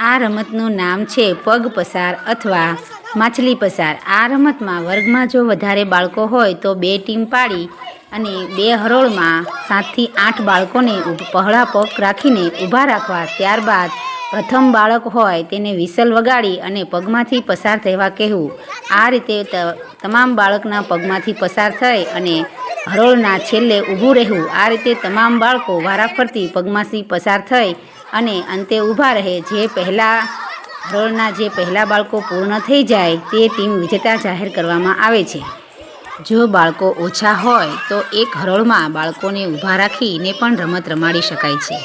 આ રમતનું નામ છે પગ પસાર અથવા માછલી પસાર। આ રમતમાં વર્ગમાં જો વધારે બાળકો હોય તો 2 ટીમ પાડી અને 2 હરોળમાં 7 થી 8 બાળકોને પહોળા પગ રાખીને ઊભા રાખવા। ત્યારબાદ પ્રથમ બાળક હોય તેને વિસલ વગાડી અને પગમાંથી પસાર થવા કહેવું। આ રીતે તમામ બાળકના પગમાંથી પસાર થઈ અને હરોળના છેલ્લે ઊભું રહેવું। આ રીતે તમામ બાળકો વારાફરતી પગમાંથી પસાર થઈ અને અંતે ઊભા રહે। હરોળના જે પહેલા બાળકો પૂર્ણ થઈ જાય તે ટીમ વિજેતા જાહેર કરવામાં આવે છે। જો બાળકો ઓછા હોય તો એક હરોળમાં બાળકોને ઊભા રાખીને પણ રમત રમાડી શકાય છે।